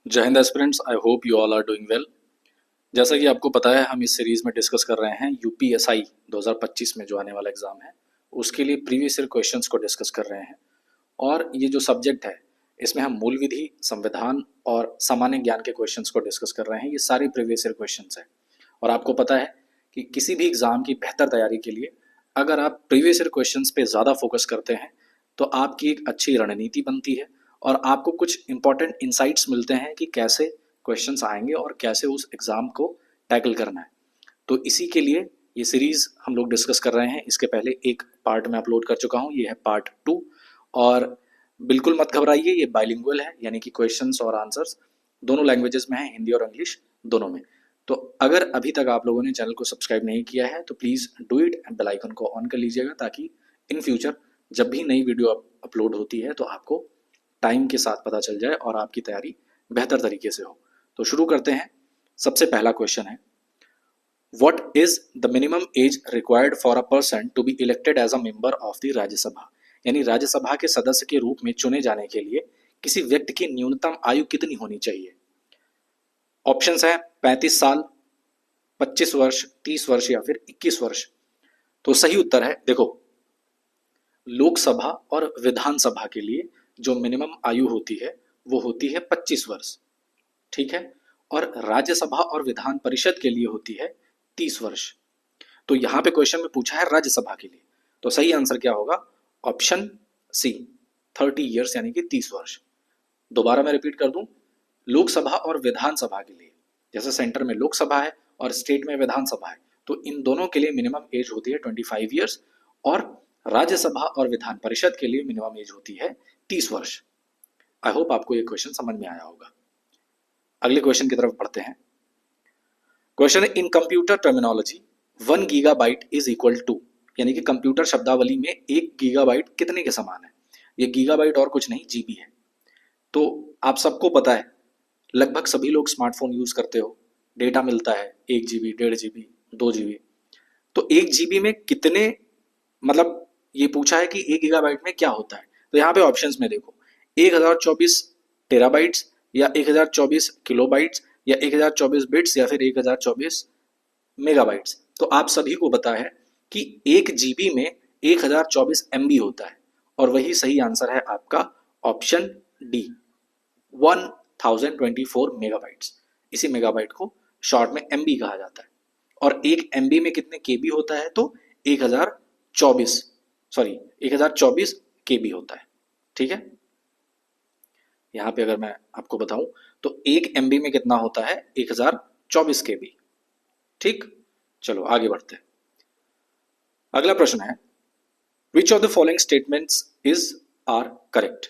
जय हिंद aspirants, I hope you all are doing well. जैसा कि आपको पता है, हम इस सीरीज में डिस्कस कर रहे हैं यूपीएसआई 2025 में जो आने वाला एग्जाम है उसके लिए प्रीवियस ईयर क्वेश्चंस को डिस्कस कर रहे हैं। और ये जो सब्जेक्ट है इसमें हम मूल विधि, संविधान और सामान्य ज्ञान के क्वेश्चंस को डिस्कस कर रहे हैं। ये सारी प्रीवियस ईयर क्वेश्चंस है और आपको पता है कि किसी भी एग्जाम की बेहतर तैयारी के लिए अगर आप प्रीवियस ईयर क्वेश्चंस पे ज़्यादा फोकस करते हैं तो आपकी एक अच्छी रणनीति बनती है और आपको कुछ इंपॉर्टेंट इंसाइट्स मिलते हैं कि कैसे क्वेश्चंस आएंगे और कैसे उस एग्ज़ाम को टैकल करना है। तो इसी के लिए ये सीरीज़ हम लोग डिस्कस कर रहे हैं। इसके पहले एक पार्ट मैं अपलोड कर चुका हूँ, ये है पार्ट 2। और बिल्कुल मत घबराइए, ये बाइलिंगुअल है, यानी कि क्वेश्चंस और आंसर्स दोनों लैंग्वेजेस में है, हिंदी और इंग्लिश दोनों में। तो अगर अभी तक आप लोगों ने चैनल को सब्सक्राइब नहीं किया है तो please do it and bell icon को ऑन कर लीजिएगा, ताकि इन फ्यूचर जब भी नई वीडियो अपलोड होती है तो आपको टाइम के साथ पता चल जाए और आपकी तैयारी बेहतर तरीके से हो। तो शुरू करते हैं। सबसे पहला क्वेश्चन है, what is the minimum age required for a person to be elected as a member of the Rajya Sabha. यानी राज्यसभा के सदस्य के रूप में चुने जाने के लिए किसी व्यक्ति की न्यूनतम आयु कितनी होनी चाहिए। ऑप्शंस है 35 साल, 25 वर्ष, 30 वर्ष या फिर 21 वर्ष। तो सही उत्तर है, देखो, लोकसभा और विधानसभा के लिए जो मिनिमम आयु होती है वो होती है 25 वर्ष, ठीक है। और राज्यसभा और विधान परिषद के लिए होती है 30 वर्ष। तो यहाँ पे क्वेश्चन में पूछा है राज्यसभा के लिए, तो सही आंसर क्या होगा? ऑप्शन सी, 30 ईयर्स यानी कि 30 वर्ष। दोबारा मैं रिपीट कर दूं, लोकसभा और विधानसभा के लिए, जैसे सेंटर में लोकसभा है और स्टेट में विधानसभा है, तो इन दोनों के लिए मिनिमम एज होती है 25 ईयर्स और राज्यसभा और विधान परिषद के लिए मिनिमम एज होती है 30 वर्ष। आई होप आपको ये क्वेश्चन समझ में आया होगा। अगले क्वेश्चन की तरफ बढ़ते हैं। क्वेश्चन है, in computer terminology 1 gigabyte is equal to, यानी कि कंप्यूटर शब्दावली में 1 गीगाबाइट कितने के समान है। ये गीगाबाइट और कुछ नहीं, जीबी है। तो आप सबको पता है, लगभग सभी लोग स्मार्टफोन यूज करते हो, डेटा मिलता है 1 जीबी, 1.5 जीबी, 2 जीबी। तो 1 जीबी में कितने, मतलब ये पूछा है कि 1 गीगाबाइट में क्या होता है। तो यहाँ पे ऑप्शंस में देखो, 1024 टेराबाइट्स या 1024 किलोबाइट्स या 1024 बिट्स या फिर 1024 मेगाबाइट्स। तो आप सभी को पता है कि 1 जीबी में 1024 एमबी होता है और वही सही आंसर है आपका ऑप्शन डी, 1024 मेगाबाइट्स। इसी मेगाबाइट को शॉर्ट में एमबी कहा जाता है। और 1 एमबी में कितने केबी होता है? तो 1024 केबी होता है, ठीक है। यहाँ पे अगर मैं आपको बताऊं तो 1 एमबी में कितना होता है? 1024 केबी, ठीक। चलो आगे बढ़ते हैं। अगला प्रश्न है, which of the following statements is are correct.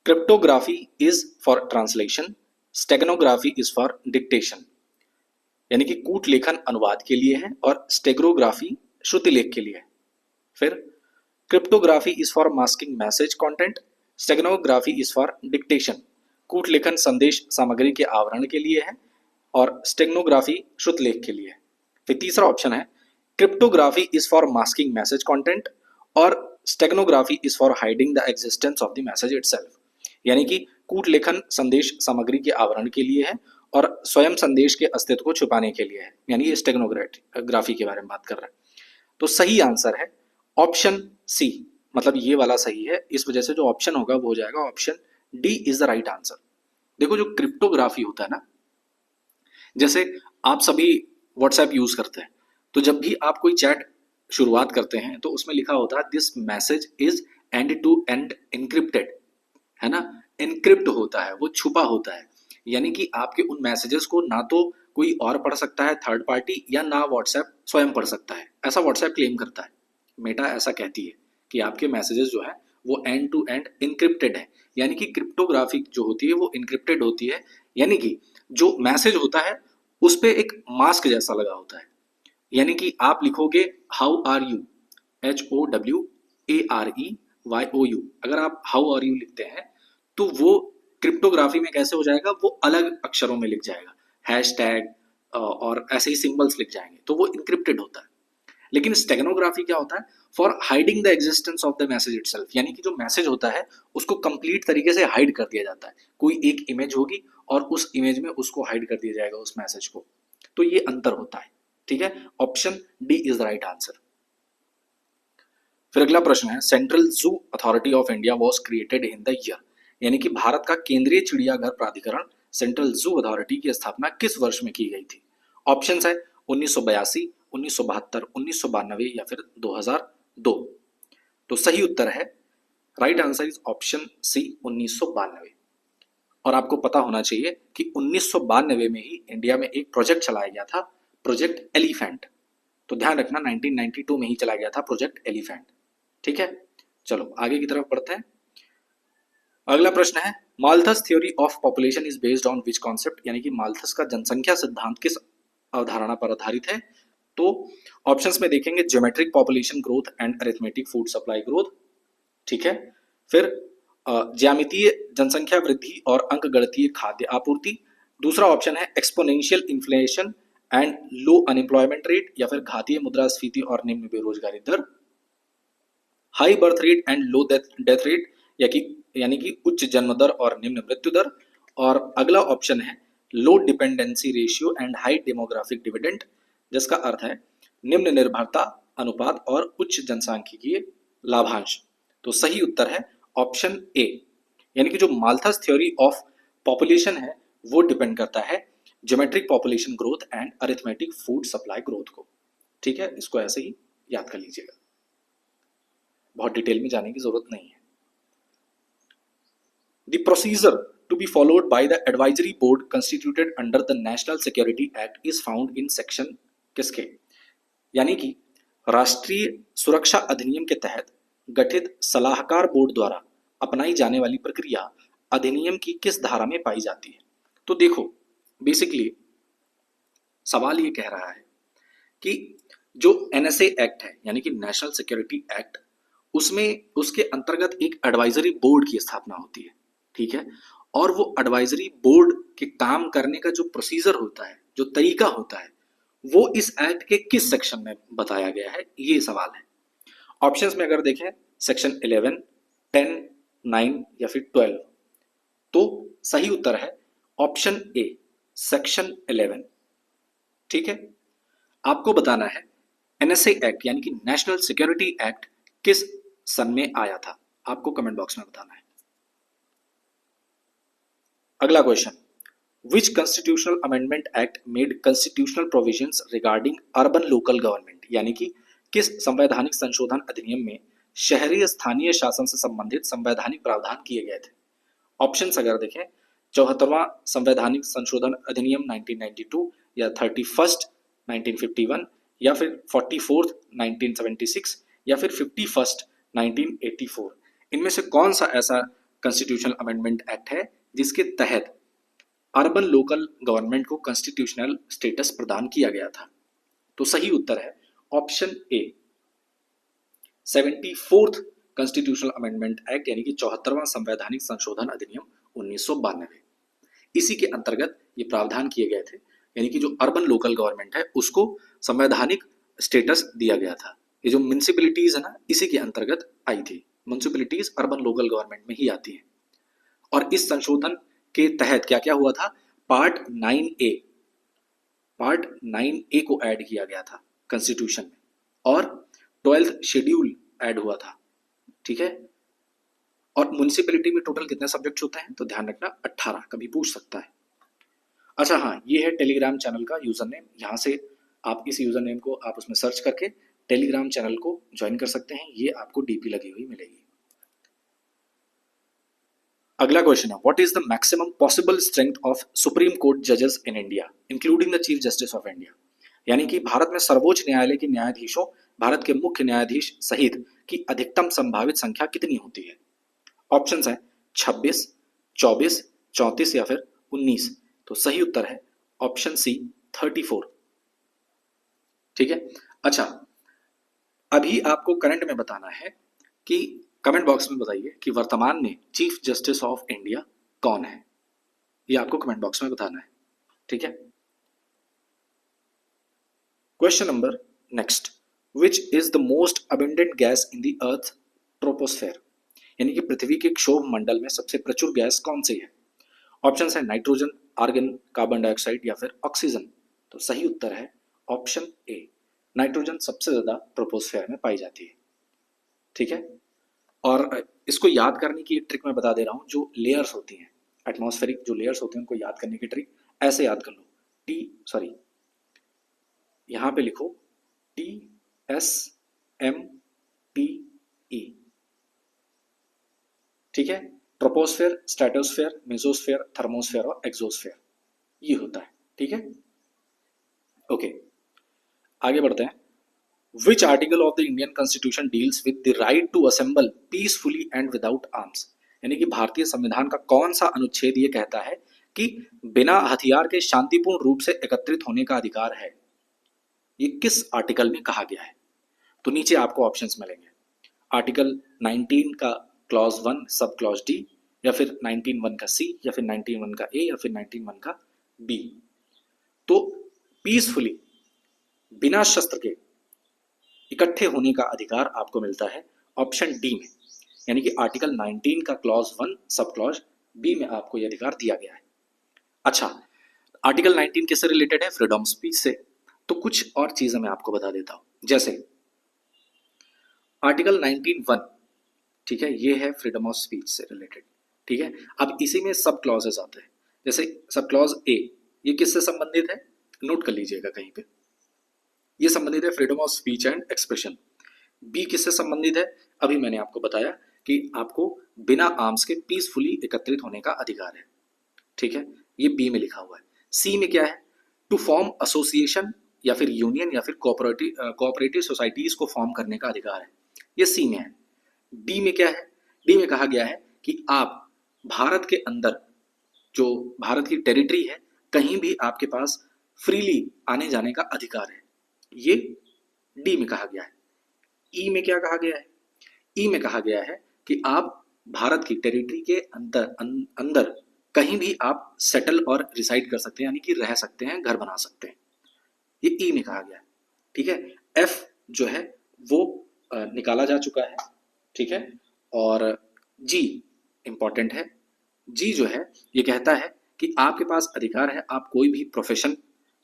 Cryptography is for translation, steganography is for dictation. यानी कि कूट लेखन अनुवाद के लिए है और स्टेगोग्राफी श्रुति लेख के लिए है। फिर cryptography is for masking message content, steganography is for dictation, कूट लेखन संदेश सामग्री के आवरण के लिए है और स्टेगनोग्राफी श्रुत लेख के लिए है। फिर तीसरा ऑप्शन है, cryptography is for masking message content और steganography is for hiding the existence of the message itself. यानी कि कूट लेखन संदेश सामग्री के आवरण के लिए है और स्वयं संदेश के अस्तित्व को छुपाने के लिए है, यानी ये स्टेगनोग्राफी के बारे में बात कर रहा है। तो सही आंसर है ऑप्शन सी, मतलब ये वाला सही है। इस वजह से जो ऑप्शन होगा वो हो जाएगा option D is the right answer. देखो, जो क्रिप्टोग्राफी होता है ना, जैसे आप सभी व्हाट्सएप यूज करते हैं, तो जब भी आप कोई चैट शुरुआत करते हैं तो उसमें लिखा होता है this message is end to end encrypted, है ना। इनक्रिप्ट होता है, वो छुपा होता है, यानी कि आपके उन मैसेजेस को ना तो कोई और पढ़ सकता है थर्ड पार्टी, या ना व्हाट्सएप स्वयं पढ़ सकता है। ऐसा व्हाट्सएप क्लेम करता है, मेटा ऐसा कहती है कि आपके मैसेजेस जो है वो एंड टू एंड इनक्रिप्टेड है। यानी कि क्रिप्टोग्राफी जो होती है वो इनक्रिप्टेड होती है, यानी कि जो मैसेज होता है उस पर एक मास्क जैसा लगा होता है। यानी कि आप लिखोगे हाउ आर यू, HOWAREYOU, अगर आप हाउ आर यू लिखते हैं तो वो क्रिप्टोग्राफी में कैसे हो जाएगा? वो अलग अक्षरों में लिख जाएगा, हैशटैग और ऐसे ही सिंबल्स लिख जाएंगे, तो वो इनक्रिप्टेड होता है। लेकिन स्टेगनोग्राफी क्या होता है? For hiding the existence of the message itself, यानी कि जो मैसेज होता है उसको कंप्लीट तरीके से हाइड कर दिया जाता है। कोई एक इमेज होगी और उस इमेज में उसको हाइड कर दिया जाएगा उस मैसेज को, तो ये अंतर होता है। ठीक है, option D is the right answer. फिर अगला प्रश्न है, central zoo authority of India was created in the year, यानी कि भारत का केंद्रीय चिड़ियाघर प्राधिकरण सेंट्रल जू अथॉरिटी की स्थापना किस वर्ष में की गई थी? ऑप्शंस है 1982, 1972, 1992 या फिर 2002। तो सही उत्तर है, right answer is option C 1992। और आपको पता होना चाहिए कि 1992 में ही इंडिया में एक प्रोजेक्ट चलाया गया था, प्रोजेक्ट एलिफेंट। तो ध्यान रखना 1992 में ही चलाया गया था प्रोजेक्ट एलिफेंट। ठीक है, चलो आगे की तरफ बढ़ते हैं। अगला प्रश्न है, Malthus theory of population is based on which concept, यानी कि माल्थस का जनसंख्या सिद्धांत किस अवधारणा पर आधारित है? तो ऑप्शंस में देखेंगे geometric population growth and arithmetic food supply growth. ठीक है, फिर ज्यामितीय जनसंख्या वृद्धि और अंकगणितीय खाद्य आपूर्ति। दूसरा ऑप्शन है exponential inflation and low unemployment rate, या फिर घातीय मुद्रास्फीति और निम्न बेरोजगारी दर। High birth rate and low death rate, यानी कि उच्च जन्म दर और निम्न मृत्यु दर। और अगला ऑप्शन है लो dependency ratio and high demographic dividend, जिसका अर्थ है निम्न निर्भरता अनुपात और उच्च जनसांख्यिकीय लाभांश। तो सही उत्तर है ऑप्शन ए, यानी कि जो माल्थस थ्योरी ऑफ पॉपुलेशन है वो डिपेंड करता है geometric population growth and arithmetic food supply growth को। ठीक है, इसको ऐसे ही याद कर लीजिएगा, बहुत डिटेल में जाने की जरूरत नहीं है। The procedure to be followed by the advisory board constituted under the National Security Act is found in section किसके, यानी कि राष्ट्रीय सुरक्षा अधिनियम के तहत गठित सलाहकार बोर्ड द्वारा अपनाई जाने वाली प्रक्रिया अधिनियम की किस धारा में पाई जाती है? तो देखो, बेसिकली सवाल ये कह रहा है कि जो एनएसए एक्ट है, यानी कि नेशनल सिक्योरिटी एक्ट, उसमें उसके अंतर्गत एक एडवाइजरी बोर्ड की स्थापना होती है। ठीक है, और वो एडवाइजरी बोर्ड के काम करने का जो प्रोसीजर होता है, जो तरीका होता है, वो इस एक्ट के किस सेक्शन में बताया गया है, ये सवाल है। ऑप्शंस में अगर देखें सेक्शन 11, 10, 9 या फिर 12, तो सही उत्तर है ऑप्शन ए, सेक्शन 11। ठीक है, आपको बताना है एनएसए एक्ट यानी कि नेशनल सिक्योरिटी एक्ट किस सन में आया था, आपको कमेंट बॉक्स में बताना है। अगला question, which constitutional amendment act made constitutional provisions regarding urban local government, यानी कि किस संवैधानिक संशोधन अधिनियम में शहरी स्थानीय शासन से संबंधित संवैधानिक प्रावधान किए गए थे? ऑप्शंस अगर देखें 74वां संवैधानिक संशोधन अधिनियम 1992, या 31st 1951, या फिर 44th 1976, या फिर 51st 1984। इनमें से कौन सा ऐसा कॉन्स्टिट्यूशनल अमेंडमेंट एक्ट है जिसके तहत अर्बन लोकल गवर्नमेंट को कॉन्स्टिट्यूशनल स्टेटस प्रदान किया गया था? तो सही उत्तर है option A, 74th constitutional amendment act, यानी कि 74वां संवैधानिक संशोधन अधिनियम 1992। इसी के अंतर्गत ये प्रावधान किए गए थे, यानी कि जो अर्बन लोकल गवर्नमेंट है उसको संवैधानिक स्टेटस दिया गया था। ये जो म्युनिसिपैलिटीज है ना, इसी के अंतर्गत आई थी। म्युनिसिपैलिटीज अर्बन लोकल गवर्नमेंट में ही आती है। और इस संशोधन के तहत क्या क्या हुआ था? पार्ट 9A को ऐड किया गया था कॉन्स्टिट्यूशन में, और 12th शेड्यूल ऐड हुआ था। ठीक है, और म्युनिसिपैलिटी में टोटल कितने सब्जेक्ट्स होते हैं? तो ध्यान रखना 18, कभी पूछ सकता है। अच्छा हाँ, ये है टेलीग्राम चैनल का यूजर नेम, यहाँ से आप इस यूजर नेम को आप उसमें सर्च करके टेलीग्राम चैनल को ज्वाइन कर सकते हैं, ये आपको डीपी लगी हुई मिलेगी। अगला क्वेश्चन है, what is the maximum possible strength of supreme court जजेस in India including the chief justice of India, यानी कि भारत में सर्वोच्च न्यायालय के न्यायाधीशों, भारत के मुख्य न्यायाधीश सहित की अधिकतम संभावित संख्या कितनी होती है? ऑप्शंस है 26, 24, 34 या फिर 19। तो सही उत्तर है ऑप्शन सी 34। ठीक है, अच्छा अभी आपको करंट में बताना है कि कमेंट बॉक्स में बताइए कि वर्तमान में चीफ जस्टिस ऑफ इंडिया कौन है, ये आपको कमेंट बॉक्स में बताना है। ठीक है, question number next, which is the most abundant gas in the earth troposphere, यानी कि पृथ्वी के क्षोभ मंडल में सबसे प्रचुर गैस कौन सी है? ऑप्शन है नाइट्रोजन, आर्गन, कार्बन डाइऑक्साइड या फिर ऑक्सीजन। तो सही उत्तर है ऑप्शन ए, नाइट्रोजन सबसे ज्यादा ट्रोपोस्फेयर में पाई जाती है। ठीक है, और इसको याद करने की एक ट्रिक मैं बता दे रहा हूं, जो लेयर्स होती हैं, एटमॉस्फेरिक जो लेयर्स होती हैं उनको याद करने की ट्रिक ऐसे याद कर लो, यहां पे लिखो TSMPE। ठीक है, ट्रोपोस्फेयर, स्ट्रेटोस्फेयर, मेसोस्फेयर, थर्मोस्फेयर और एक्सोस्फेयर, ये होता है। ठीक है, ओके, आगे बढ़ते हैं। Which article of the Indian constitution deals with the right to assemble peacefully and without arms, यानी कि भारतीय संविधान का कौन सा अनुच्छेद ये कहता है कि बिना हथियार के शांतिपूर्ण रूप से एकत्रित होने का अधिकार है? ये किस आर्टिकल में कहा गया है? तो नीचे आपको ऑप्शंस मिलेंगे, आर्टिकल 19 का क्लॉज 1 सब क्लॉज डी, या फिर 19(1) का सी, या फिर 19(1) का ए, या फिर 19(1) का बी। तो पीसफुली, बिना शस्त्र के इकट्ठे होने का अधिकार आपको मिलता है ऑप्शन डी में, यानी कि आर्टिकल 19 का क्लॉज 1 सब क्लॉज बी में आपको यह अधिकार दिया गया है। अच्छा, आर्टिकल 19 किससे रिलेटेड है? फ्रीडम स्पीच से। तो कुछ और चीजें मैं आपको बता देता हूं, जैसे आर्टिकल 19(1), ठीक है, ये है फ्रीडम ऑफ स्पीच से रिलेटेड। ठीक है, अब इसी में सब क्लॉजेस आते हैं, जैसे सब क्लॉज ए, ये किससे संबंधित है? नोट कर लीजिएगा कहीं पे, ये संबंधित है freedom of speech and expression. B किससे संबंधित है? अभी मैंने आपको बताया कि आपको बिना आर्म्स के पीसफुली एकत्रित होने का अधिकार है। ठीक है, ये बी में लिखा हुआ है। सी में क्या है? टू फॉर्म एसोसिएशन या फिर यूनियन या फिर कोऑपरेटिव सोसाइटीज को फॉर्म करने का अधिकार है, ये सी में है। डी में क्या है? डी में कहा गया है कि आप भारत के अंदर, जो भारत की टेरिटरी है, कहीं भी आपके पास फ्रीली आने जाने का अधिकार है, ये डी में कहा गया है। ई में क्या कहा गया है? ई में कहा गया है कि आप भारत की टेरिटरी के अंदर कहीं भी आप सेटल और रिसाइड कर सकते हैं, यानी कि रह सकते हैं, घर बना सकते हैं, ये ई में कहा गया है। ठीक है, एफ जो है वो निकाला जा चुका है। ठीक है, और जी इंपॉर्टेंट है। जी जो है ये कहता है कि आपके पास अधिकार है, आप कोई भी प्रोफेशन,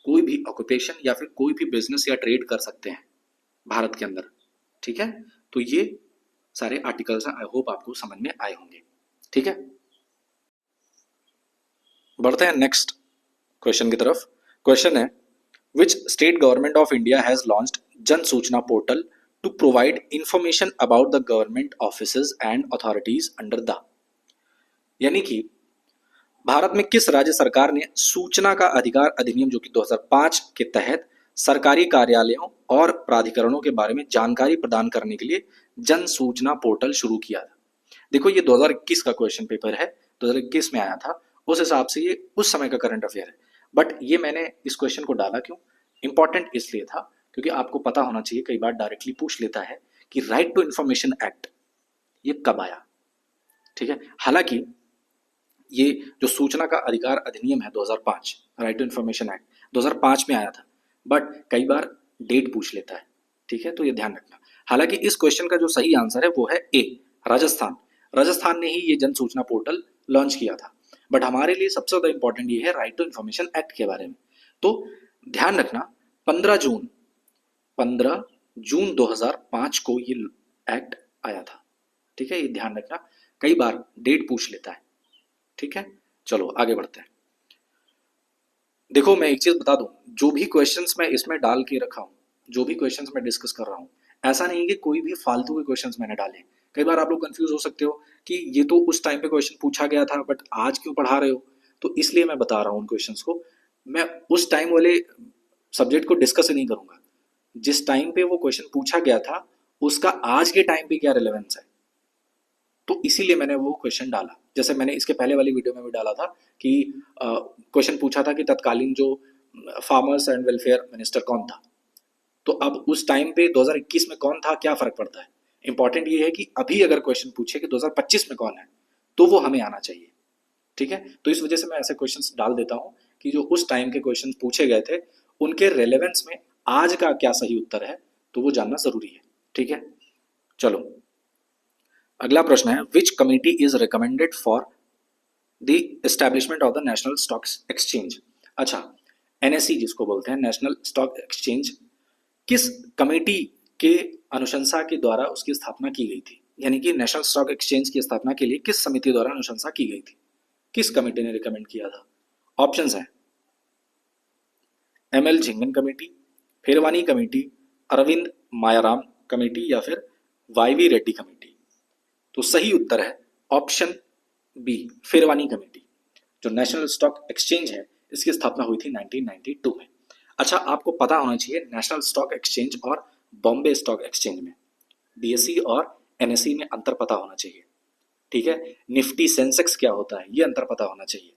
कोई भी ऑक्यूपेशन या फिर कोई भी बिजनेस या ट्रेड कर सकते हैं भारत के अंदर। ठीक है, तो ये सारे आर्टिकल्स आई होप आपको समझ में आए होंगे। ठीक है, बढ़ते हैं नेक्स्ट क्वेश्चन की तरफ। क्वेश्चन है, which state government of India has launched Jan Suchna portal to provide information about the government offices and authorities under the, यानी कि भारत में किस राज्य सरकार ने सूचना का अधिकार अधिनियम जो कि 2005 के तहत सरकारी कार्यालयों और प्राधिकरणों के बारे में जानकारी प्रदान करने के लिए जन सूचना पोर्टल शुरू किया था? देखो, ये 2021 का क्वेश्चन पेपर है, 2021 में आया था, उस हिसाब से ये उस समय का करंट अफेयर है। बट ये मैंने इस क्वेश्चन को डाला क्यों? इंपॉर्टेंट इसलिए था क्योंकि आपको पता होना चाहिए, कई बार डायरेक्टली पूछ लेता है कि राइट टू इंफॉर्मेशन एक्ट ये कब आया। ठीक है, हालांकि ये जो सूचना का अधिकार अधिनियम है 2005, राइट टू इंफॉर्मेशन एक्ट 2005 में आया था, बट कई बार डेट पूछ लेता है। ठीक है, तो ये ध्यान रखना। हालांकि इस क्वेश्चन का जो सही आंसर है वो है ए, राजस्थान। राजस्थान ने ही ये जन सूचना पोर्टल लॉन्च किया था। बट हमारे लिए सबसे ज्यादा इंपॉर्टेंट ये है राइट टू इंफॉर्मेशन एक्ट के बारे में। तो ध्यान रखना, 15 जून 2005 को ये एक्ट आया था। ठीक है, ये ध्यान रखना, कई बार डेट पूछ लेता है। ठीक है, चलो आगे बढ़ते हैं। देखो, मैं एक चीज बता दूं, जो भी क्वेश्चंस मैं इसमें डाल के रखा हूं, जो भी क्वेश्चंस मैं डिस्कस कर रहा हूं, ऐसा नहीं है कि कोई भी फालतू के क्वेश्चंस मैंने डाले। कई बार आप लोग कंफ्यूज हो सकते हो कि ये तो उस टाइम पे क्वेश्चन पूछा गया था, बट आज क्यों पढ़ा रहे हो? तो इसलिए मैं बता रहा हूं उन क्वेश्चंस को। मैं उस टाइम वाले सब्जेक्ट को डिस्कस नहीं करूंगा, जिस टाइम पे वो क्वेश्चन पूछा गया था उसका आज के टाइम पे क्या रिलेवेंस है, तो इसीलिए मैंने वो क्वेश्चन डाला। जैसे मैंने इसके पहले वाली वीडियो में भी डाला था कि क्वेश्चन पूछा था कि तत्कालीन जो फार्मर्स एंड वेलफेयर मिनिस्टर कौन था, तो अब उस टाइम पे 2021 में कौन था, क्या फर्क पड़ता है? इंपॉर्टेंट ये है कि अभी अगर क्वेश्चन पूछे कि 2025 में कौन है, तो वो हमें आना चाहिए। ठीक है, तो इस वजह से मैं ऐसे क्वेश्चंस डाल देता हूं कि जो उस टाइम के क्वेश्चन पूछे गए थे उनके रेलेवेंस में आज का क्या सही उत्तर है, तो वो जानना जरूरी है। ठीक है, चलो अगला प्रश्न है, विच committee is recommended for the establishment of the national stock exchange. अच्छा, एनएसई जिसको बोलते हैं, नेशनल स्टॉक एक्सचेंज, किस कमेटी के अनुशंसा के द्वारा उसकी स्थापना की गई थी, यानी कि नेशनल स्टॉक एक्सचेंज की स्थापना के लिए किस समिति द्वारा अनुशंसा की गई थी, किस कमेटी ने रिकमेंड किया था। ऑप्शंस हैं ML Jhingan committee, Pherwani committee, Arvind Mayaram committee या फिर वाईवी रेड्डी कमेटी। तो सही उत्तर है ऑप्शन बी, फिरवानी कमेटी। जो नेशनल स्टॉक एक्सचेंज है इसकी स्थापना हुई थी 1992 में। अच्छा, आपको पता होना चाहिए नेशनल स्टॉक एक्सचेंज और बॉम्बे स्टॉक एक्सचेंज में, बीएसई और एनएसई में अंतर पता होना चाहिए। ठीक है, निफ्टी सेंसेक्स क्या होता है ये अंतर पता होना चाहिए।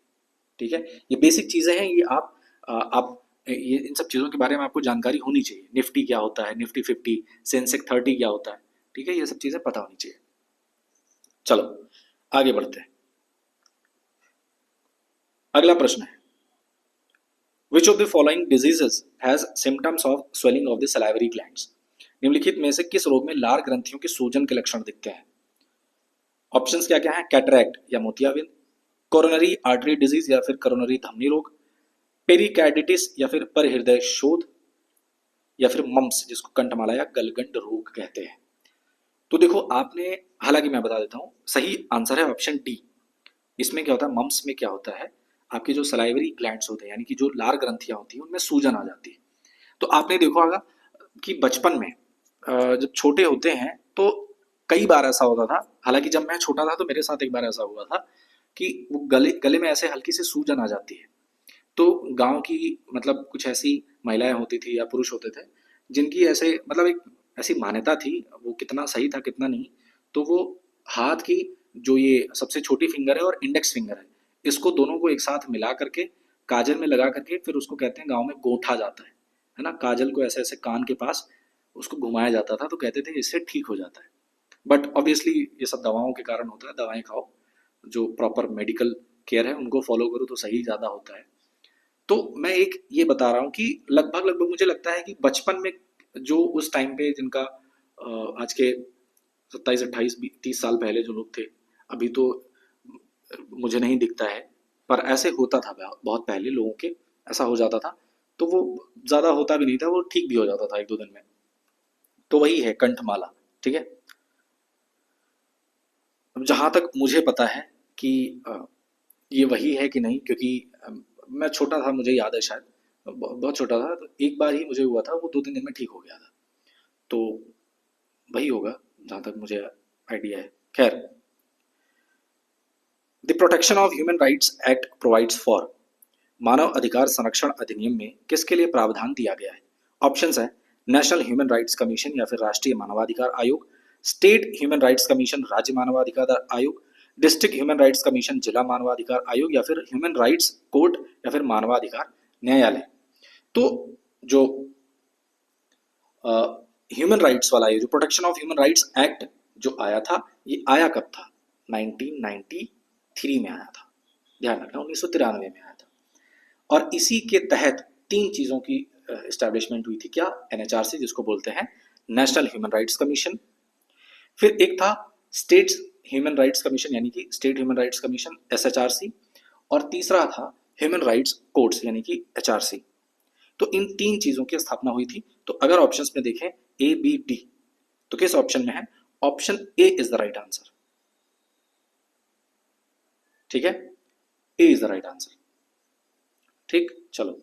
ठीक है, ये बेसिक चीजें हैं, ये आप ये इन सब चीजों के बारे में आपको जानकारी होनी चाहिए। निफ्टी क्या होता है, निफ्टी 50, सेंसेक्स 30 क्या होता है। ठीक है, ये सब चीजें पता होनी चाहिए। चलो आगे बढ़ते हैं। अगला प्रश्न है, which of the following diseases has symptoms of swelling of the salivary glands. निम्नलिखित में से किस रोग में लार ग्रंथियों के सूजन के लक्षण दिखते हैं। ऑप्शंस क्या क्या है, कैटरैक्ट या मोतियाबिंद, कोरोनरी आर्टरी डिजीज या फिर कोरोनरी धमनी रोग, पेरिकार्डिटिस या फिर परहृदय शोथ, या फिर मम्स जिसको कंठमाला या गलगंड रोग कहते हैं। तो देखो आपने, हालांकि मैं बता देता हूं, सही आंसर है ऑप्शन डी। इसमें क्या होता है, मम्स में क्या होता है, आपके जो सलाइवरी ग्लैंड्स होते हैं यानी कि जो लार ग्रंथियां होती हैं उनमें सूजन आ जाती है। तो आपने देखा होगा कि बचपन में जब छोटे होते हैं तो कई बार ऐसा होता था, हालांकि जब मैं छोटा था तो मेरे साथ एक बार ऐसा हुआ था कि वो गले गले में ऐसे हल्की सी सूजन आ जाती है। तो गांव की मतलब कुछ ऐसी महिलाएं होती थी या पुरुष होते थे जिनकी ऐसे मतलब एक ऐसी मान्यता थी, वो कितना सही था कितना नहीं, तो वो हाथ की जो ये सबसे छोटी फिंगर है और इंडेक्स फिंगर है, इसको दोनों को एक साथ मिला करके काजल में लगा करके फिर उसको कहते हैं गांव में गोंठा जाता है ना, काजल को ऐसे ऐसे कान के पास उसको घुमाया जाता था, तो कहते थे इससे ठीक हो जाता है। बट ऑब्वियसली ये सब दवाओं के कारण होता है, दवाएं खाओ, जो प्रॉपर मेडिकल केयर है उनको फॉलो करो तो सही ज़्यादा होता है। तो मैं एक ये बता रहा हूँ कि लगभग लगभग मुझे लगता है कि बचपन में जो उस टाइम पे जिनका आज के 27 28 30 साल पहले जो लोग थे, अभी तो मुझे नहीं दिखता है, पर ऐसे होता था बहुत पहले लोगों के, ऐसा हो जाता था। तो वो ज़्यादा होता भी नहीं था, वो ठीक भी हो जाता था 1 2 दिन में। तो वही है कंठमाला। ठीक है, अब जहाँ तक मुझे पता है कि ये वही है कि नहीं, क्योंकि मैं छोटा था, मुझे याद है शायद बहुत छोटा था, तो एक बार ही मुझे हुआ था, वो 2 3 दिन में ठीक हो गया था। तो वही होगा जहाँ तक मुझे आइडिया है। खैर, the protection of human rights act provides for, मानव अधिकार संरक्षण अधिनियम में किसके लिए प्रावधान दिया गया है। ऑप्शंस है नेशनल ह्यूमन राइट्स कमीशन या फिर राष्ट्रीय मानवाधिकार आयोग, स्टेट ह्यूमन राइट्स कमीशन राज्य मानवाधिकार आयोग, डिस्ट्रिक्ट ह्यूमन राइट्स कमीशन जिला मानवाधिकार आयोग, या फिर ह्यूमन राइट्स कोर्ट या फिर मानवाधिकार न्यायालय। तो जो ह्यूमन राइट्स वाला ये जो protection of human rights act जो आया था, ये आया कब था, 1993 में आया था, ध्यान रखना 1993 में आया था। और इसी के तहत 3 चीज़ों की एस्टैब्लिशमेंट हुई थी, क्या, एनएचआरसी जिसको बोलते हैं नेशनल ह्यूमन राइट्स कमीशन, फिर एक था स्टेट ह्यूमन राइट्स कमीशन यानी कि state human rights commission SHRC, और तीसरा था ह्यूमन राइट्स कोर्ट्स यानी कि एचआरसी। तो इन 3 चीज़ों की स्थापना हुई थी। तो अगर ऑप्शंस में देखें ए बी डी, तो किस ऑप्शन में है, option A is the right answer. ठीक है, ए इज द राइट आंसर। ठीक, चलो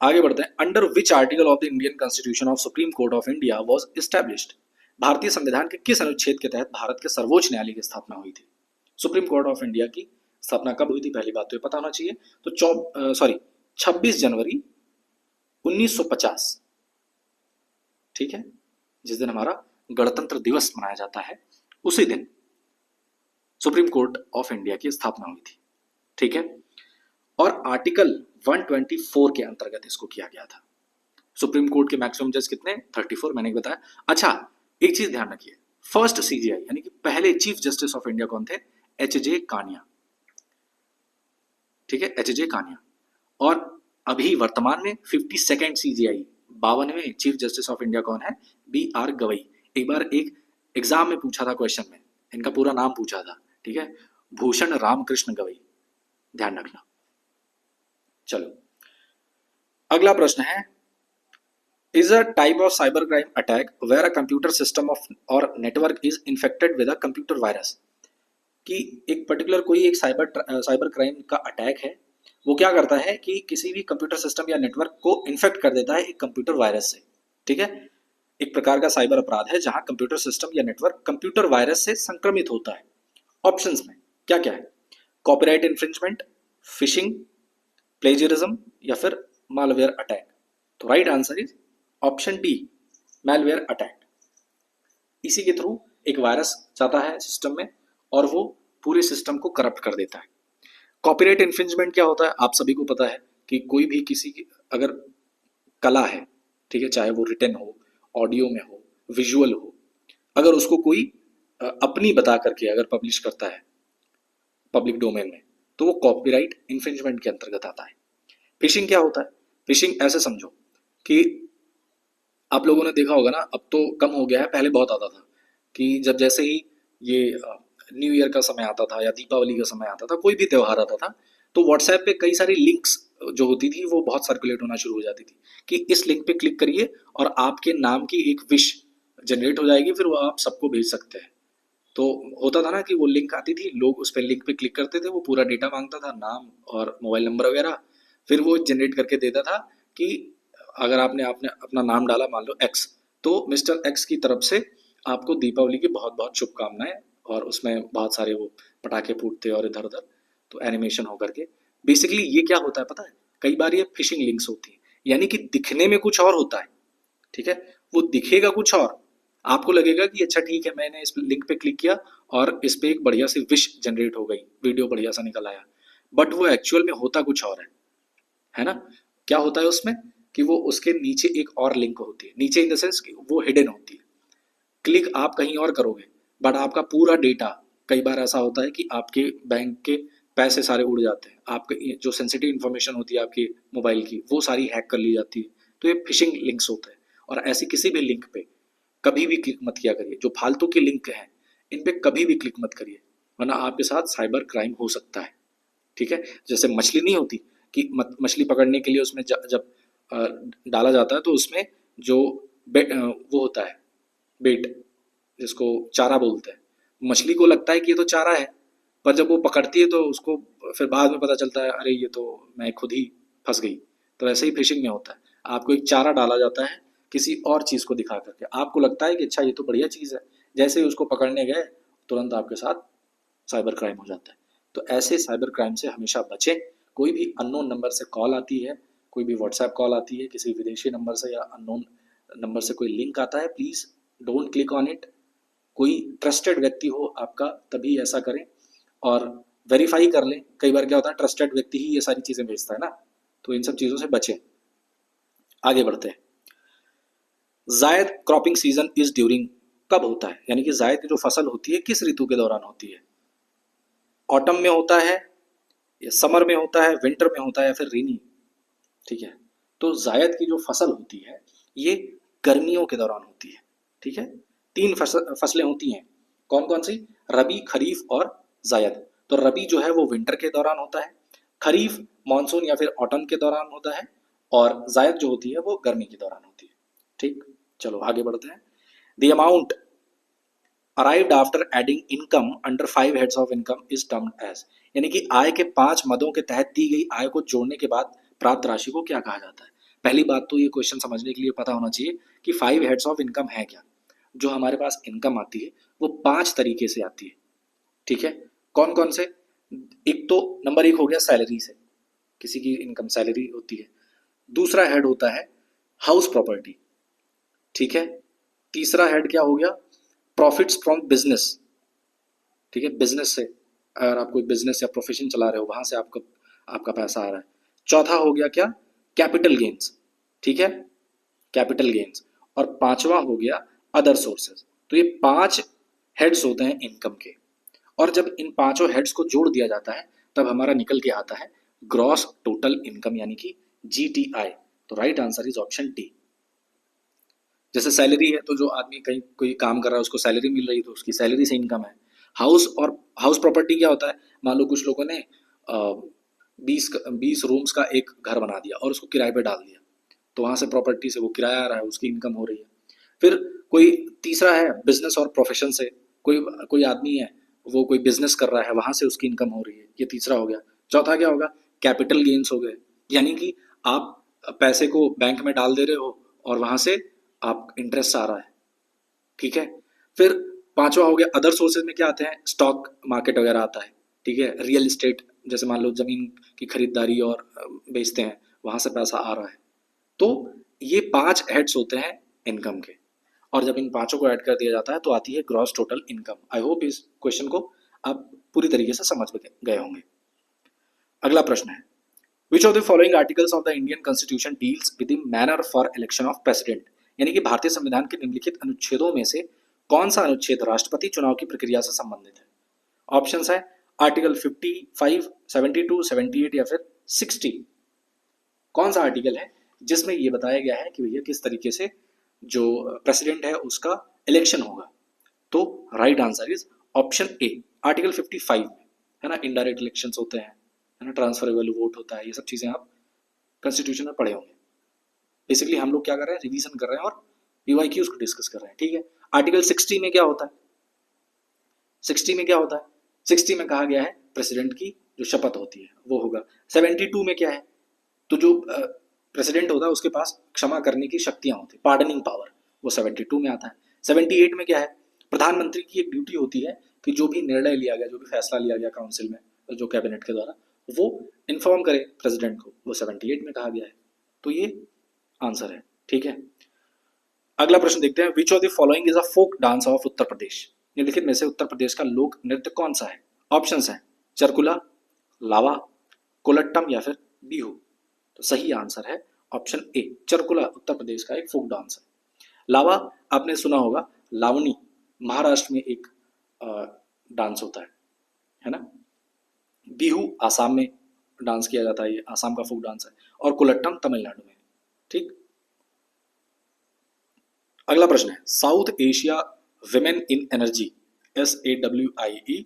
आगे बढ़ते हैं। Under which article of the Indian constitution of supreme court of India was established, भारतीय संविधान के किस अनुच्छेद के तहत भारत के सर्वोच्च न्यायालय की स्थापना हुई थी। सुप्रीम कोर्ट ऑफ इंडिया की स्थापना कब हुई थी, पहली बात तो ये पता होना चाहिए। तो 26 जनवरी 1950, ठीक है, जिस दिन हमारा गणतंत्र दिवस मनाया जाता है, उसी दिन सुप्रीम कोर्ट ऑफ इंडिया की स्थापना हुई थी। ठीक है, और आर्टिकल 124 के अंतर्गत इसको किया गया था। सुप्रीम कोर्ट के मैक्सिमम जज कितने, 34, मैंने बताया। अच्छा, एक चीज ध्यान रखिए, फर्स्ट सीजीआई यानी कि पहले चीफ जस्टिस ऑफ इंडिया कौन थे, एच.जे. कानिया। ठीक है, एच.जे. कानिया। और अभी वर्तमान में 52nd सीजीआई 52वें चीफ जस्टिस ऑफ इंडिया कौन है? BR गवई। एक बार एक एग्जाम में पूछा था, क्वेश्चन में इनका पूरा नाम पूछा था, ठीक है, भूषण रामकृष्ण गवई, ध्यान रखना। चलो अगला प्रश्न है, is a type of cyber crime attack where a computer system of or network is infected with a computer virus। कि एक पर्टिकुलर कोई एक साइबर क्राइम का अटैक है, वो क्या करता है कि किसी भी कंप्यूटर सिस्टम या नेटवर्क को इन्फेक्ट कर देता है एक कंप्यूटर वायरस से, ठीक है। एक प्रकार का साइबर अपराध है जहां कंप्यूटर सिस्टम या नेटवर्क कंप्यूटर वायरस से संक्रमित होता है। ऑप्शंस में क्या क्या है? कॉपीराइट इन्फ्रिंजमेंट, फिशिंग, प्लेजरिज्म या फिर मालवेयर अटैक। तो right answer is option D, malware attack. इसी के थ्रू एक वायरस जाता है सिस्टम में और वो पूरे सिस्टम को करप्ट कर देता है। कॉपीराइट इन्फ्रिंजमेंट क्या होता है? आप सभी को पता है कि कोई भी किसी की अगर कला है, ठीक है, चाहे वो रिटन हो, ऑडियो में हो, विजुअल हो, अगर उसको कोई अपनी बता करके अगर पब्लिश करता है पब्लिक डोमेन में, तो वो कॉपीराइट इन्फ्रिंजमेंट के अंतर्गत आता है। फिशिंग क्या होता है? फिशिंग ऐसे समझो कि आप लोगों ने देखा होगा ना, अब तो कम हो गया है, पहले बहुत आता था कि जब जैसे ही ये न्यू ईयर का समय आता था या दीपावली का समय आता था, कोई भी त्यौहार आता था, तो व्हाट्सएप पे कई सारी लिंक्स जो होती थी वो बहुत सर्कुलेट होना शुरू हो जाती थी कि इस लिंक पे क्लिक करिए और आपके नाम की एक विश जनरेट हो जाएगी, फिर वो आप सबको भेज सकते हैं। तो होता था ना कि वो लिंक आती थी, लोग उस पर लिंक पे क्लिक करते थे, वो पूरा डेटा मांगता था, नाम और मोबाइल नंबर वगैरह, फिर वो जनरेट करके देता था कि अगर आपने आपने अपना नाम डाला, मान लो एक्स, तो मिस्टर एक्स की तरफ से आपको दीपावली की बहुत बहुत शुभकामनाएं, और उसमें बहुत सारे वो पटाखे फूटते और इधर उधर तो एनिमेशन होकर के। बेसिकली ये क्या होता है पता है? कई बार ये फिशिंग लिंक्स होती है, यानी कि दिखने में कुछ और होता है, ठीक है, वो दिखेगा कुछ और, आपको लगेगा कि अच्छा ठीक है, मैंने इस लिंक पे क्लिक किया और इस पे एक बढ़िया सी विश जनरेट हो गई, वीडियो बढ़िया सा निकल आया, बट वो एक्चुअल में होता कुछ और है ना। क्या होता है उसमें कि वो उसके नीचे एक और लिंक होती है, नीचे इन द सेंस कि वो हिडन होती है, क्लिक आप कहीं और करोगे बट आपका पूरा डेटा, कई बार ऐसा होता है कि आपके बैंक के पैसे सारे उड़ जाते हैं, आपके जो सेंसिटिव इन्फॉर्मेशन होती है आपकी मोबाइल की, वो सारी हैक कर ली जाती है। तो ये फिशिंग लिंक्स होते हैं, और ऐसी किसी भी लिंक पे कभी भी क्लिक मत किया करिए। जो फालतू के लिंक हैं इन पे कभी भी क्लिक मत करिए, वरना आपके साथ साइबर क्राइम हो सकता है, ठीक है। जैसे मछली नहीं होती कि मछली पकड़ने के लिए उसमें जब डाला जाता है तो उसमें जो वो होता है बेट, जिसको चारा बोलते हैं, मछली को लगता है कि ये तो चारा है, पर जब वो पकड़ती है तो उसको फिर बाद में पता चलता है अरे ये तो मैं खुद ही फंस गई। तो ऐसे ही फिशिंग में होता है, आपको एक चारा डाला जाता है किसी और चीज़ को दिखा करके, आपको लगता है कि अच्छा ये तो बढ़िया चीज़ है, जैसे ही उसको पकड़ने गए तुरंत आपके साथ साइबर क्राइम हो जाता है। तो ऐसे साइबर क्राइम से हमेशा बचें। कोई भी अननोन नंबर से कॉल आती है, कोई भी व्हाट्सएप कॉल आती है किसी विदेशी नंबर से या अननोन नंबर से कोई लिंक आता है, please don't click on it. कोई ट्रस्टेड व्यक्ति हो आपका तभी ऐसा करें, और वेरीफाई कर लें। कई बार क्या होता है ट्रस्टेड व्यक्ति ही ये सारी चीज़ें भेजता है ना, तो इन सब चीज़ों से बचें। आगे बढ़ते हैं। जायद क्रॉपिंग सीजन इज ड्यूरिंग, कब होता है? यानी कि जायद की जो फसल होती है किस ऋतु के दौरान होती है? ऑटम में होता है या समर में होता है, विंटर में होता है या फिर रेनी, ठीक है। तो जायद की जो फसल होती है ये गर्मियों के दौरान होती है, ठीक है। तीन फसलें होती हैं, कौन कौन सी? रबी, खरीफ और जायद। तो रबी जो है वो विंटर के दौरान होता है, खरीफ मानसून या फिर ऑटम के दौरान होता है, और जायद जो होती है वो गर्मी के दौरान होती है, ठीक। चलो आगे बढ़ते हैं। The amount arrived after adding income under 5 heads of income is termed as, यानी कि आय के 5 मदों के तहत दी गई आय को जोड़ने के बाद प्राप्त राशि को क्या कहा जाता है? पहली बात तो ये क्वेश्चन समझने के लिए पता होना चाहिए कि 5 हेड्स ऑफ इनकम है क्या। जो हमारे पास इनकम आती है वो 5 तरीके से आती है, ठीक है। कौन कौन से? एक तो नंबर 1 हो गया सैलरी से, किसी की इनकम सैलरी होती है। दूसरा हेड होता है हाउस प्रॉपर्टी, ठीक है। तीसरा हेड क्या हो गया? प्रॉफिट्स फ्रॉम बिजनेस, ठीक है, बिजनेस से, अगर आप कोई बिजनेस या प्रोफेशन चला रहे हो वहां से आपका पैसा आ रहा है। चौथा हो गया क्या? कैपिटल गेन्स, ठीक है, कैपिटल गेन्स। और पांचवा हो गया अदर सोर्सेज। तो ये 5 हेड्स होते हैं इनकम के, और जब इन पांचों हेड्स को जोड़ दिया जाता है तब हमारा निकल के आता है ग्रॉस टोटल इनकम, यानी कि GTI। तो right answer is option D. जैसे सैलरी है तो जो आदमी कहीं कोई काम कर रहा है उसको सैलरी मिल रही है तो उसकी सैलरी से इनकम है। हाउस और हाउस प्रॉपर्टी क्या होता है, मान लो कुछ लोगों ने 20 रूम्स का एक घर बना दिया और उसको किराए पे डाल दिया, तो वहाँ से प्रॉपर्टी से वो किराया आ रहा है, उसकी इनकम हो रही है। फिर कोई तीसरा है बिजनेस और प्रोफेशन से, कोई कोई आदमी है वो कोई बिजनेस कर रहा है, वहाँ से उसकी इनकम हो रही है, ये तीसरा हो गया। चौथा क्या होगा, कैपिटल गेन्स हो गए, यानी कि आप पैसे को बैंक में डाल दे रहे हो और वहाँ से आप इंटरेस्ट आ रहा है, ठीक है। फिर पांचवा हो गया अदर सोर्सेज में क्या आते हैं, स्टॉक मार्केट वगैरह आता है, ठीक है। रियल इस्टेट, जैसे मान लो जमीन की खरीदारी और बेचते हैं, वहां से पैसा आ रहा है। तो ये 5 हेड्स होते हैं इनकम के, और जब इन पांचों को ऐड कर दिया जाता है तो आती है gross total income. I hope इस क्वेश्चन को आप पूरी तरीके से समझ गए होंगे। अगला प्रश्न है, which of the following articles of the Indian constitution deals with the manner for election of president, यानी कि भारतीय संविधान के निम्नलिखित अनुच्छेदों में से कौन सा अनुच्छेद राष्ट्रपति चुनाव की प्रक्रिया से संबंधित है। ऑप्शंस है आर्टिकल 55, 72, 78 या फिर 60। कौन सा आर्टिकल है जिसमें यह बताया गया है कि भैया किस तरीके से जो प्रेसिडेंट है उसका इलेक्शन होगा। तो right answer is option A, article 55 में, है ना। इनडायरेक्ट इलेक्शंस होते हैं, है ना, ट्रांसफरेबल वोट होता है, ये सब चीजें आप कॉन्स्टिट्यूशन में पढ़े होंगे। बेसिकली हम लोग क्या कर रहे हैं, रिवीजन कर रहे हैं और पीवाईक्यूज को डिस्कस कर रहे हैं, ठीक है। आर्टिकल 60 में क्या होता है, 60 में क्या होता है, 60 में कहा गया है प्रेसिडेंट की जो शपथ होती है वो होगा। 72 में क्या है, तो जो प्रेसिडेंट होता है उसके पास क्षमा करने की शक्तियां होती है, पार्डनिंग पावर, वो 72 में आता है। 78 में क्या है, प्रधानमंत्री की एक ड्यूटी होती है कि जो भी निर्णय लिया गया, जो भी फैसला लिया गया काउंसिल में, जो कैबिनेट के द्वारा, वो इन्फॉर्म करे प्रेसिडेंट को, वो 78 में कहा गया है। तो ये आंसर है, ठीक है। अगला प्रश्न देखते हैं, which of the following is a folk dance of Uttar Pradesh, निम्नलिखित में से उत्तर प्रदेश का लोक नृत्य कौन सा है। ऑप्शंस हैं चरकुला, लावा, कोलट्टम या फिर बिहू। तो सही आंसर है ऑप्शन ए, चरकुला उत्तर प्रदेश का एक फोक डांस है। लावा आपने सुना होगा, लावनी महाराष्ट्र में एक डांस होता है ना। बिहू आसाम में डांस किया जाता है, ये आसाम का फोक डांस है, और कोलट्टम तमिलनाडु में, ठीक। अगला प्रश्न है, south Asia women in energy SAWIE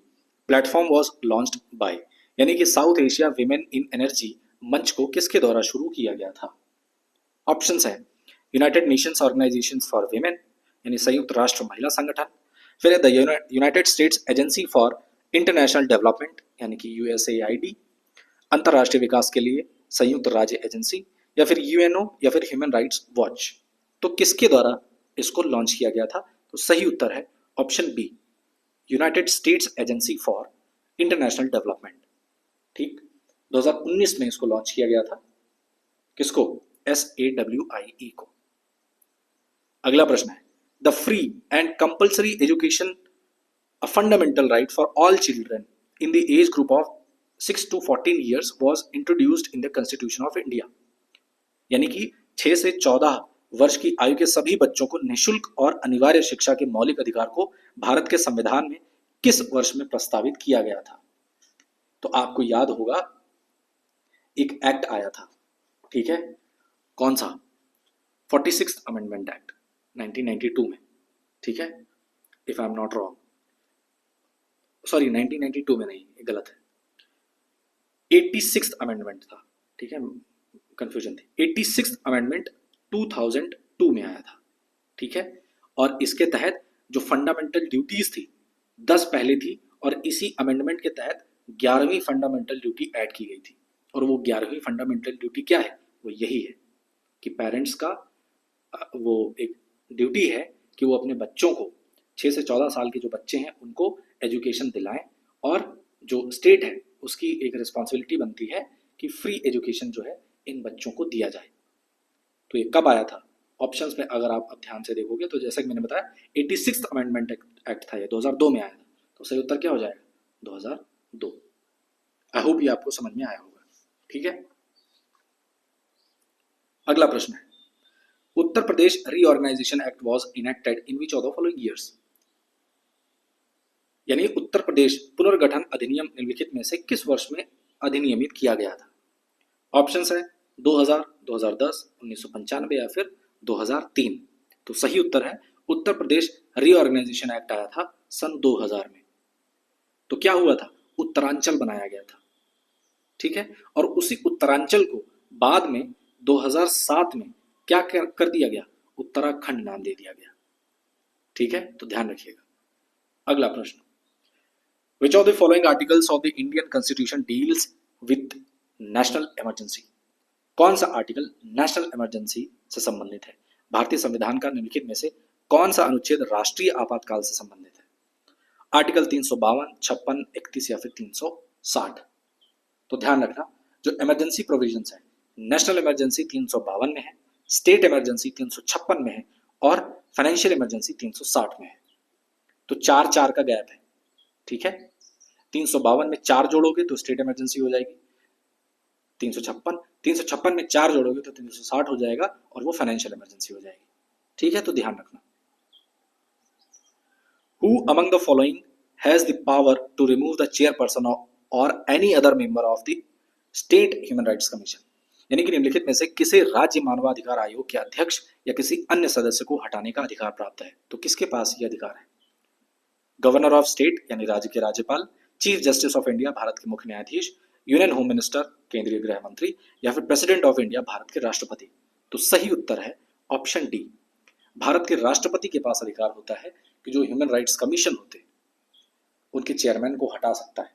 platform was launched by, यानी कि south Asia women in energy मंच को किसके द्वारा शुरू किया गया था। ऑप्शंस हैं United Nations Organisation for Women, यानी संयुक्त राष्ट्र महिला संगठन, फिर the United States Agency for International Development, यानी कि USAID, अंतर्राष्ट्रीय विकास के लिए संयुक्त राज्य एजेंसी, या फिर UNO या फिर ह्यूमन राइट्स वॉच। तो किसके द्वारा इसको लॉन्च किया गया था, तो सही उत्तर है option B, United States Agency for International Development, ठीक। 2019 में इसको लॉन्च किया गया था, किसको, SAWIE को। अगला प्रश्न है, the free and compulsory education a fundamental right for all children in the age group of 6 to 14 years was introduced in the Constitution of India, यानी कि 6 से 14 वर्ष की आयु के सभी बच्चों को निशुल्क और अनिवार्य शिक्षा के मौलिक अधिकार को भारत के संविधान में किस वर्ष में प्रस्तावित किया गया था। तो आपको याद होगा एक एक्ट आया था, ठीक है, कौन सा, 46th अमेंडमेंट एक्ट 1992 में, ठीक है, if I am not wrong, sorry 1992 में नहीं, गलत है, 86th अमेंडमेंट था, ठीक है, कंफ्यूजन थी। 86th अमेंडमेंट 2002 में आया था, ठीक है, और इसके तहत जो फंडामेंटल ड्यूटीज थी 10 पहले थी, और इसी अमेंडमेंट के तहत 11वीं फंडामेंटल ड्यूटी ऐड की गई थी। और वो 11वीं फंडामेंटल ड्यूटी क्या है, वो यही है कि पेरेंट्स का वो एक ड्यूटी है कि वो अपने बच्चों को 6 से 14 साल के जो बच्चे हैं उनको एजुकेशन दिलाएं, और जो स्टेट है उसकी एक रिस्पॉन्सिबिलिटी बनती है कि फ्री एजुकेशन जो है इन बच्चों को दिया जाए। तो ये कब आया था, ऑप्शंस में अगर आप ध्यान से देखोगे तो जैसा कि मैंने बताया 86th अमेंडमेंट एक्ट था, ये 2002 में आया था। तो सही उत्तर क्या हो जाएगा, 2002। आई होप ये आपको समझ में आया होगा, ठीक है। अगला प्रश्न है, Uttar Pradesh reorganisation act was enacted in which of the following years, यानी उत्तर प्रदेश पुनर्गठन अधिनियम निम्नलिखित में से किस वर्ष में अधिनियमित किया गया था। ऑप्शंस है 2000, 2010, 1995 या फिर 2003। तो सही उत्तर है उत्तर प्रदेश रीऑर्गेनाइजेशन एक्ट आया था सन 2000 में। तो क्या हुआ था, उत्तरांचल बनाया गया था, ठीक है। और उसी उत्तरांचल को बाद में 2007 में क्या कर दिया गया, उत्तराखंड नाम दे दिया गया, ठीक है। तो ध्यान रखिएगा। अगला प्रश्न, which of the following articles of the Indian constitution deals with national emergency. कौन सा आर्टिकल नेशनल इमरजेंसी से संबंधित है। भारतीय संविधान का निम्नलिखित में से कौन सा अनुच्छेद राष्ट्रीय आपातकाल से संबंधित है। आर्टिकल 352, 56, 31 या फिर 360। तो ध्यान रखना, जो इमरजेंसी प्रोविजंस है, नेशनल इमरजेंसी 352 में है, स्टेट इमरजेंसी 356 में है और फाइनेंशियल इमरजेंसी 360 में है। तो 4-4 का गैप है, ठीक है। 352 में 4 जोड़ोगे तो स्टेट इमरजेंसी हो जाएगी, 356 में 4 जोड़ोगे तो 360 हो जाएगा और वो फाइनेंशियल इमरजेंसी हो जाएगी, ठीक है। तो ध्यान रखना। Who among the following has the power to remove the chairperson or any other member of the State Human Rights Commission। यानी कि निम्नलिखित में से किसे राज्य मानवाधिकार आयोग के अध्यक्ष या किसी अन्य सदस्य को हटाने का अधिकार प्राप्त है। तो किसके पास यह अधिकार है, गवर्नर ऑफ स्टेट यानी राज्य के राज्यपाल, chief justice of India Bharat के मुख्य न्यायाधीश, यूनियन होम मिनिस्टर केंद्रीय गृह मंत्री या फिर प्रेसिडेंट ऑफ इंडिया भारत के राष्ट्रपति। तो सही उत्तर है ऑप्शन डी, भारत के राष्ट्रपति के पास अधिकार होता है कि जो ह्यूमन राइट्स कमीशन होते हैं उनके चेयरमैन को हटा सकता है,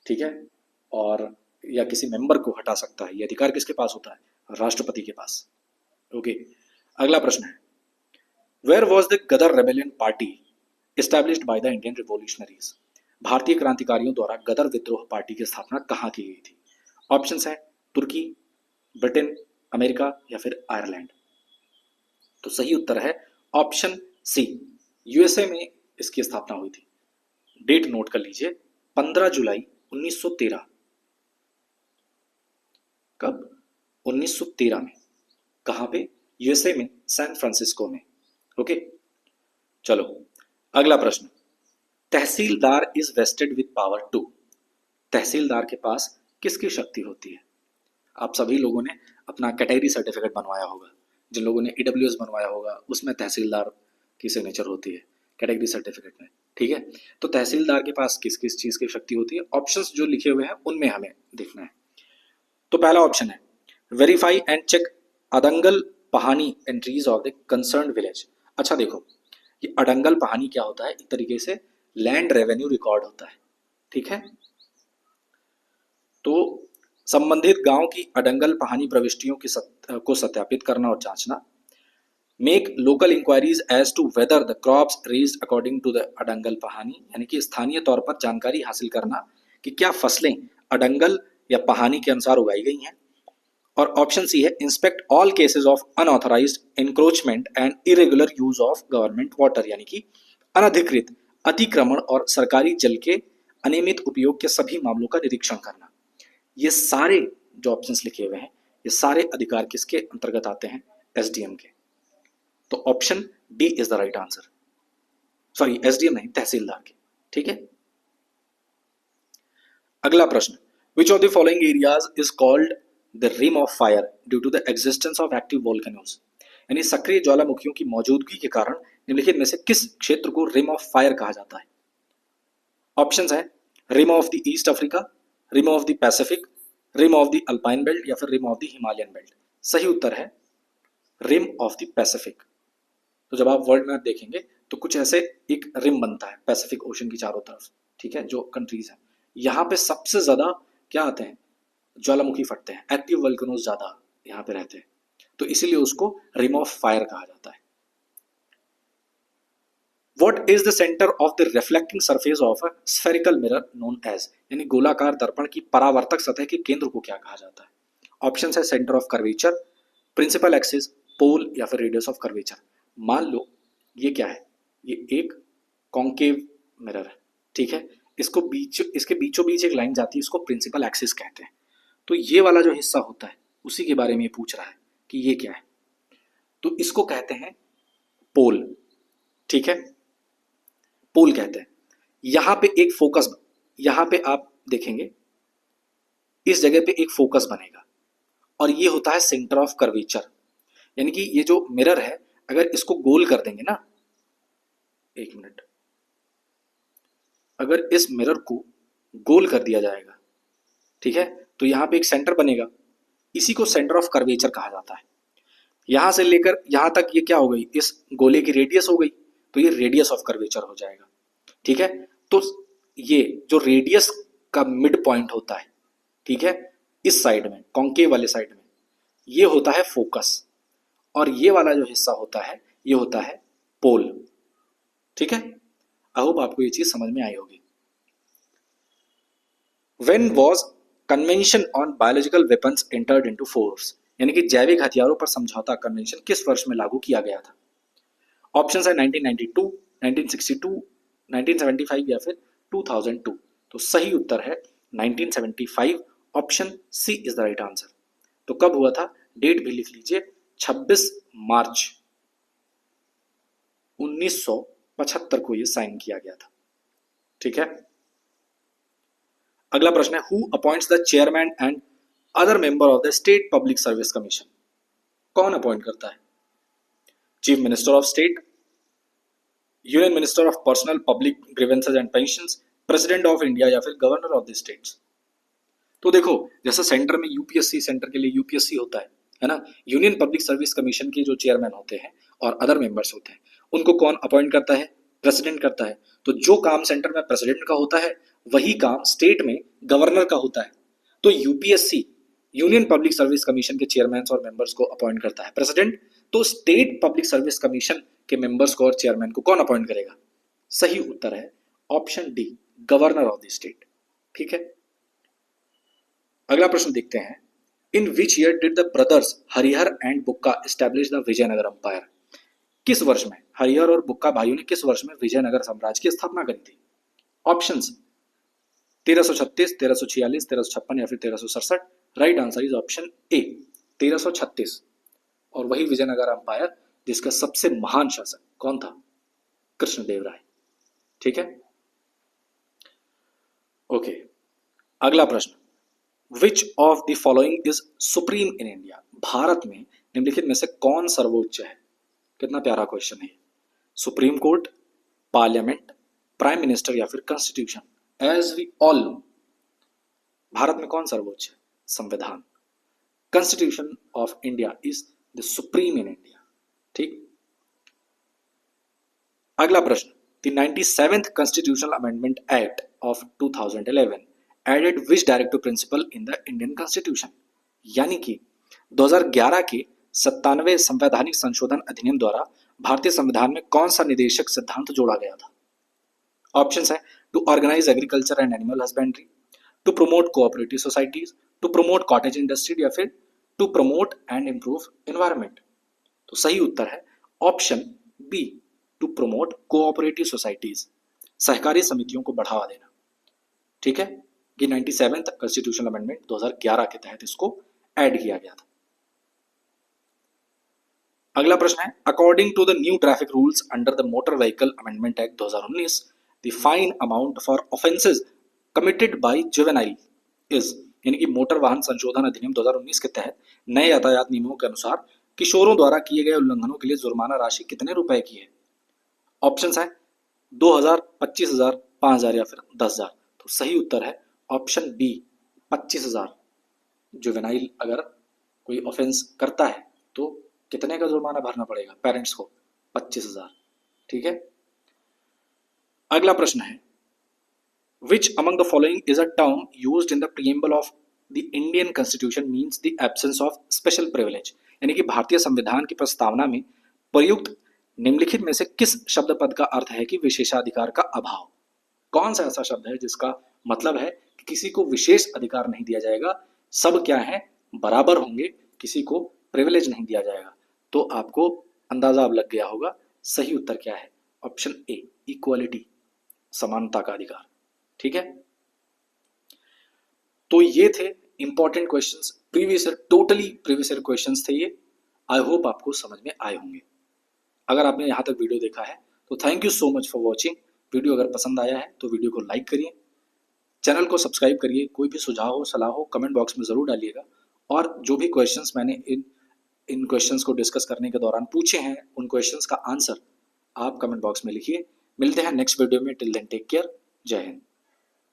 ठीक है, और या किसी मेंबर को हटा सकता है। यह अधिकार किसके पास होता है, राष्ट्रपति के पास। ओके, अगला प्रश्न है, where was the Ghadar rebellion party established by the Indian revolutionaries. भारतीय क्रांतिकारियों द्वारा गदर विद्रोह पार्टी की स्थापना कहाँ की गई थी। ऑप्शंस हैं तुर्की, ब्रिटेन, अमेरिका या फिर आयरलैंड। तो सही उत्तर है ऑप्शन सी, यूएसए में इसकी स्थापना हुई थी। डेट नोट कर लीजिए, 15 जुलाई 1913। कब, 1913 में। कहां पे, यूएसए में, सैन फ्रांसिस्को में। ओके, चलो अगला प्रश्न, tahsildar is vested with power to. Tahsildar के पास किसकी शक्ति होती है। आप सभी लोगों ने अपना कैटेगरी सर्टिफिकेट बनवाया होगा, जिन लोगों ने ईडब्ल्यूएस बनवाया होगा उसमें तहसीलदार की सिग्नेचर होती है कैटेगरी सर्टिफिकेट में, ठीक है। तो तहसीलदार के पास किस किस चीज की शक्ति होती है, ऑप्शंस जो लिखे हुए हैं उनमें हमें देखना है। तो पहला ऑप्शन है verify and check adangal pahani entries of the concern village. अच्छा देखो, ये अडंगल पहानी क्या होता है, एक तरीके से लैंड रेवेन्यू रिकॉर्ड होता है, ठीक है। तो संबंधित गांव की अडंगल पहानी प्रविष्टियों को सत्यापित करना और जांचना। Make local inquiries as to whether the crops raised according to the adangal pahani, यानी कि स्थानीय तौर पर जानकारी हासिल करना कि क्या फसलें अडंगल या पहानी के अनुसार उगाई गई हैं। और ऑप्शन सी है inspect all cases of unauthorised encroachment and irregular use of government water, यानी कि अनधिकृत अतिक्रमण और सरकारी जल के अनियमित उपयोग के सभी मामलों का निरीक्षण करना। ये सारे जो ऑप्शंस लिखे हुए हैं ये सारे अधिकार किसके अंतर्गत आते हैं, एसडीएम के। तो option D is the right answer, sorry SDM नहीं, तहसीलदार के, ठीक है। अगला प्रश्न, which of the following areas is called the rim of fire due to the existence of active volcanoes. यानी सक्रिय ज्वालामुखियों की मौजूदगी के कारण निम्नलिखित में से किस क्षेत्र को रिम ऑफ फायर कहा जाता है। ऑप्शंस है rim of the East Africa, rim of the Pacific, rim of the Alpine belt या फिर rim of the Himalayan belt. सही उत्तर है रिम ऑफ द पैसिफिक। तो जब आप वर्ल्ड मैप देखेंगे तो कुछ ऐसे एक रिम बनता है पैसिफिक ओशन की चारों तरफ, ठीक है, जो कंट्रीज हैं यहाँ पे सबसे ज्यादा क्या आते हैं, ज्वालामुखी फटते हैं, एक्टिव वोल्केनोज ज्यादा यहाँ पे रहते हैं, तो इसीलिए उसको रिम ऑफ फायर कहा जाता है। What is the center of the reflecting surface of a spherical mirror known as, यानी गोलाकार दर्पण की परावर्तक सतह के केंद्र को क्या कहा जाता है। ऑप्शन है centre of curvature, principal axis, pole या फिर रेडियस ऑफ कर्वेचर। मान लो ये क्या है, ये एक कॉन्केव मिरर है, ठीक है, इसके बीचों बीच एक लाइन जाती है, इसको प्रिंसिपल एक्सिस कहते हैं। तो ये वाला जो हिस्सा होता है उसी के बारे में ये पूछ रहा है कि ये क्या है, तो इसको कहते हैं पोल, ठीक है, पोल कहते हैं। यहां पे एक फोकस, यहां पे आप देखेंगे इस जगह पे एक फोकस बनेगा और ये होता है सेंटर ऑफ कर्वेचर, यानी कि ये जो मिरर है अगर इसको गोल कर देंगे ना, एक मिनट, अगर इस मिरर को गोल कर दिया जाएगा, ठीक है, तो यहां पे एक सेंटर बनेगा, इसी को सेंटर ऑफ कर्वेचर कहा जाता है। यहां से लेकर यहां तक ये क्या हो गई, इस गोले की रेडियस हो गई, तो ये रेडियस ऑफ कर्वेचर हो जाएगा, ठीक है। तो ये जो रेडियस का मिड पॉइंट होता है, ठीक है, इस साइड में, कॉन्केव वाले साइड में, ये होता है फोकस, और ये वाला जो हिस्सा होता है ये होता है पोल, ठीक है। आई होप आपको ये चीज समझ में आई होगी। When was convention on biological weapons entered into force, यानी कि जैविक हथियारों पर समझौता कन्वेंशन किस वर्ष में लागू किया गया था? ऑप्शंस है 1992, 1962, 1975 या फिर 2002। तो सही उत्तर है 1975, option C is the right answer. तो कब हुआ था, डेट भी लिख लीजिए, 26 मार्च 1975 को ये साइन किया गया था, ठीक है। अगला प्रश्न है, who appoints the chairman and other member of the state public service commission? कौन अपॉइंट करता है? Chief minister of state, union minister of personnel public grievances and pensions, president of India या फिर गवर्नर ऑफ द स्टेट्स? तो देखो, जैसा centre में UPSC, centre के लिए यूपीएससी होता है ना, यूनियन पब्लिक सर्विस कमीशन के जो चेयरमैन होते हैं और अदर मेंबर्स होते हैं, उनको कौन अपॉइंट करता है? प्रेसिडेंट करता है। तो जो काम सेंटर में प्रेसिडेंट का होता है, वही काम स्टेट में गवर्नर का होता है। तो UPSC, union public service commission के चेयरमैन और मेंबर्स को अपॉइंट करता है प्रेसिडेंट। तो स्टेट पब्लिक सर्विस कमीशन के मेंबर्स को और चेयरमैन को कौन अपॉइंट करेगा? सही उत्तर है option D, governor of the state, ठीक है। अगला प्रश्न देखते हैं, in which year did the brothers Harihara and Bukka establish the Vijayanagara empire? किस वर्ष में हरिहर और बुक्का भाइयों ने किस वर्ष में विजयनगर साम्राज्य की स्थापना करी थी? ऑप्शंस 1336, 1346, 1356 या फिर 1367। Right answer is option A, 1336। और वही विजयनगर अंपायर जिसका सबसे महान शासक कौन था? कृष्णदेवराय, ठीक है। ओके, अगला प्रश्न, which of the following is supreme in India? Bharat में निम्नलिखित में से कौन सर्वोच्च है? कितना प्यारा क्वेश्चन है। Supreme Court, Parliament, Prime Minister या फिर constitution? As we all know, भारत में कौन सर्वोच्च है? संविधान। Constitution of India is the supreme in India, ठीक। अगला प्रश्न, the 97th constitutional amendment act of 2011 added which directive principle in the Indian constitution? यानी कि 2011 के 97वें संवैधानिक संशोधन अधिनियम द्वारा भारतीय संविधान में कौन सा निदेशक सिद्धांत जोड़ा गया था? ऑप्शंस है, to organize agriculture and animal husbandry, to promote cooperative societies, to promote cottage industry या फिर to promote and improve environment? तो सही उत्तर है option B, to promote cooperative societies, सहकारी समितियों को बढ़ावा देना, ठीक है। ये 97th कॉन्स्टिट्यूशनल अमेंडमेंट 2011 के तहत इसको ऐड किया गया था। अगला प्रश्न है, according to the new traffic rules under the motor vehicle amendment act 2019, the fine amount for offences committed by juvenile is, यानी कि मोटर वाहन संशोधन अधिनियम 2019 के तहत नए यातायात नियमों के अनुसार किशोरों द्वारा किए गए उल्लंघनों के लिए जुर्माना राशि कितने रुपए की है? ऑप्शंस है 2000, 25,000, 5,000 या फिर 10,000। तो सही उत्तर है ऑप्शन बी, 25,000। जुवेनाइल अगर कोई ऑफेंस करता है तो कितने का जुर्माना भरना पड़ेगा पेरेंट्स को? 25,000, ठीक है। अगला प्रश्न है, which among the following is a term used in the preamble of the Indian constitution means the absence of special privilege? यानी कि भारतीय संविधान की प्रस्तावना में प्रयुक्त निम्नलिखित में से किस शब्द पद का अर्थ है कि विशेषाधिकार का अभाव? कौन सा ऐसा शब्द है जिसका मतलब है कि किसी को विशेष अधिकार नहीं दिया जाएगा, सब क्या है, बराबर होंगे, किसी को प्रिविलेज नहीं दिया जाएगा? तो आपको अंदाजा अब लग गया होगा, सही उत्तर क्या है? ऑप्शन ए, इक्वालिटी, समानता का अधिकार, ठीक है। तो ये थे important questions, previous year, totally previous year questions थे ये। आई होप आपको समझ में आए होंगे। अगर आपने यहाँ तक वीडियो देखा है तो thank you so much for watching. Video अगर पसंद आया है तो वीडियो को लाइक करिए, चैनल को सब्सक्राइब करिए। कोई भी सुझाव हो, सलाह हो, कमेंट बॉक्स में ज़रूर डालिएगा। और जो भी क्वेश्चंस मैंने इन इन क्वेश्चंस को डिस्कस करने के दौरान पूछे हैं, उन क्वेश्चंस का आंसर आप कमेंट बॉक्स में लिखिए। मिलते हैं नेक्स्ट वीडियो में। Till then take care. जय हिंद।